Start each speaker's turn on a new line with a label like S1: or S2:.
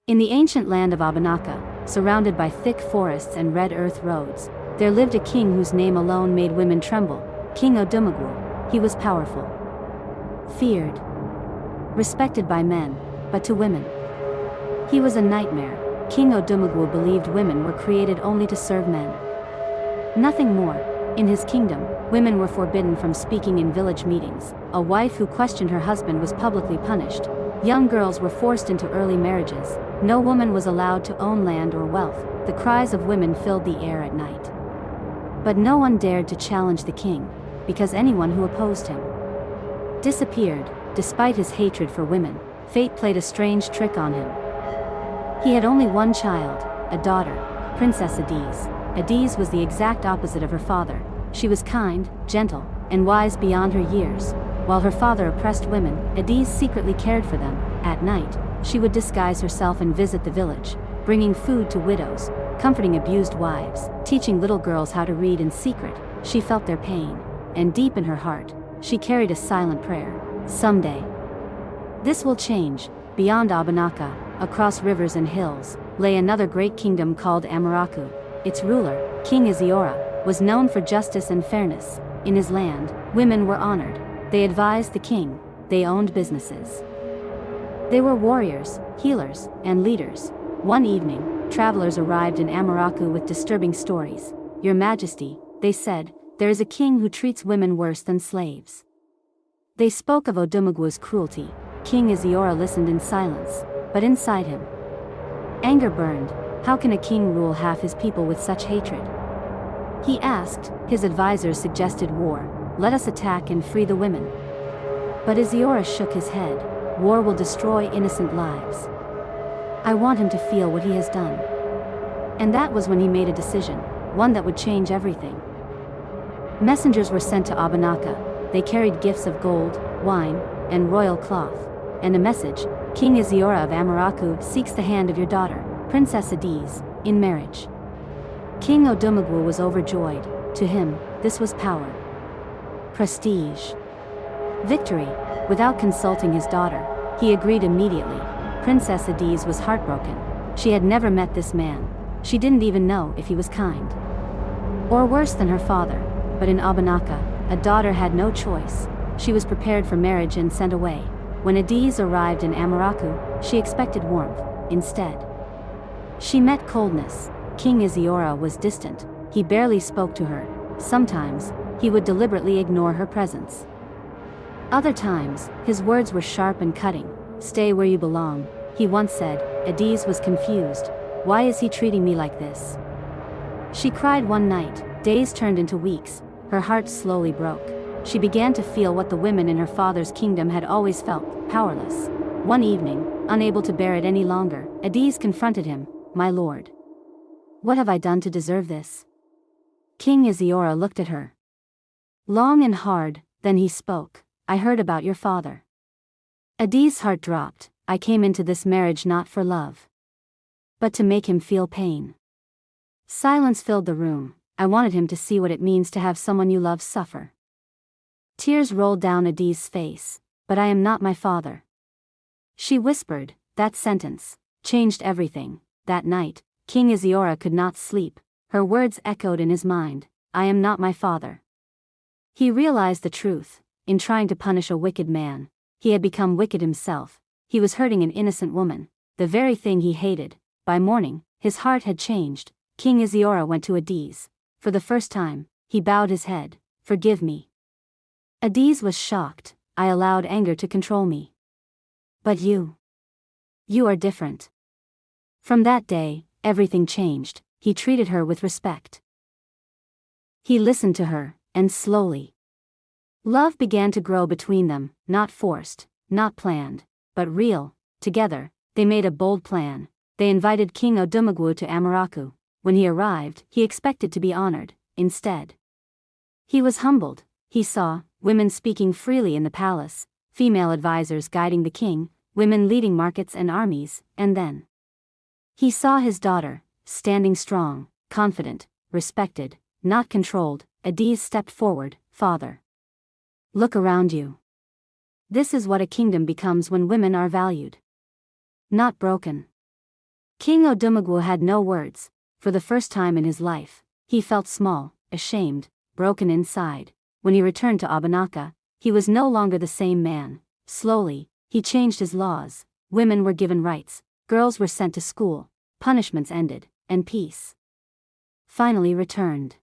S1: In the ancient land of Abanaka, surrounded by thick forests and red earth roads, there lived a king whose name alone made women tremble, King Odumagwu. He was powerful, feared, respected by men, but to women, he was a nightmare. King Odumagwu believed women were created only to serve men. Nothing more. In his kingdom, women were forbidden from speaking in village meetings. A wife who questioned her husband was publicly punished. Young girls were forced into early marriages. No woman was allowed to own land or wealth. The cries of women filled the air at night. But no one dared to challenge the king, because anyone who opposed him disappeared. Despite his hatred for women, fate played a strange trick on him. He had only one child, a daughter, Princess Adiz. Adiz was the exact opposite of her father. She was kind, gentle, and wise beyond her years. While her father oppressed women, Adiz secretly cared for them. At night, she would disguise herself and visit the village, bringing food to widows, comforting abused wives, teaching little girls how to read in secret. She felt their pain, and deep in her heart, she carried a silent prayer. Someday, this will change. Beyond Abanaka, across rivers and hills, lay another great kingdom called Amaraku. Its ruler, King Iziora, was known for justice and fairness. In his land, women were honored. They advised the king. They owned businesses. They were warriors, healers, and leaders. One evening, travelers arrived in Amaraku with disturbing stories. "Your Majesty," they said, "there is a king who treats women worse than slaves." They spoke of Odumagwu's cruelty. King Iziora listened in silence, but inside him, anger burned. How can a king rule half his people with such hatred? He asked. His advisors suggested war. Let us attack and free the women. But Iziora shook his head. War will destroy innocent lives. I want him to feel what he has done. And that was when he made a decision, one that would change everything. Messengers were sent to Abanaka. They carried gifts of gold, wine, and royal cloth. And a message: King Iziora of Amaraku seeks the hand of your daughter, Princess Adiz, in marriage. King Odumagwu was overjoyed. To him, this was power, prestige, victory. Without consulting his daughter, he agreed immediately. Princess Adiz was heartbroken. She had never met this man. She didn't even know if he was kind, or worse than her father. But in Abanaka, a daughter had no choice. She was prepared for marriage and sent away. When Adiz arrived in Amaraku, she expected warmth. Instead, she met coldness. King Iziora was distant. He barely spoke to her. Sometimes, he would deliberately ignore her presence. Other times, his words were sharp and cutting. "Stay where you belong," he once said. Adiz was confused. Why is he treating me like this? She cried one night. Days turned into weeks. Her heart slowly broke. She began to feel what the women in her father's kingdom had always felt, powerless. One evening, unable to bear it any longer, Adiz confronted him. "My lord, what have I done to deserve this?" King Iziora looked at her long and hard, then he spoke. "I heard about your father." Adiz's heart dropped. "I came into this marriage not for love, but to make him feel pain." Silence filled the room. "I wanted him to see what it means to have someone you love suffer." Tears rolled down Adiz's face. "But I am not my father," she whispered. That sentence changed everything. That night, King Iziora could not sleep. Her words echoed in his mind. "I am not my father." He realized the truth. In trying to punish a wicked man, he had become wicked himself. He was hurting an innocent woman, the very thing he hated. By morning, his heart had changed. King Iziora went to Adiz. For the first time, he bowed his head. "Forgive me." Adiz was shocked. "I allowed anger to control me. But you are different." From that day, everything changed. He treated her with respect. He listened to her, and slowly, love began to grow between them, not forced, not planned, but real. Together, they made a bold plan. They invited King Odumagwu to Amaraku. When he arrived, he expected to be honored. Instead, he was humbled. He saw women speaking freely in the palace, female advisors guiding the king, women leading markets and armies, and then he saw his daughter, standing strong, confident, respected, not controlled. Adiz stepped forward. "Father, look around you. This is what a kingdom becomes when women are valued, not broken." King Odumagwu had no words. For the first time in his life, he felt small, ashamed, broken inside. When he returned to Abanaka, he was no longer the same man. Slowly, he changed his laws. Women were given rights, girls were sent to school, punishments ended, and peace finally returned.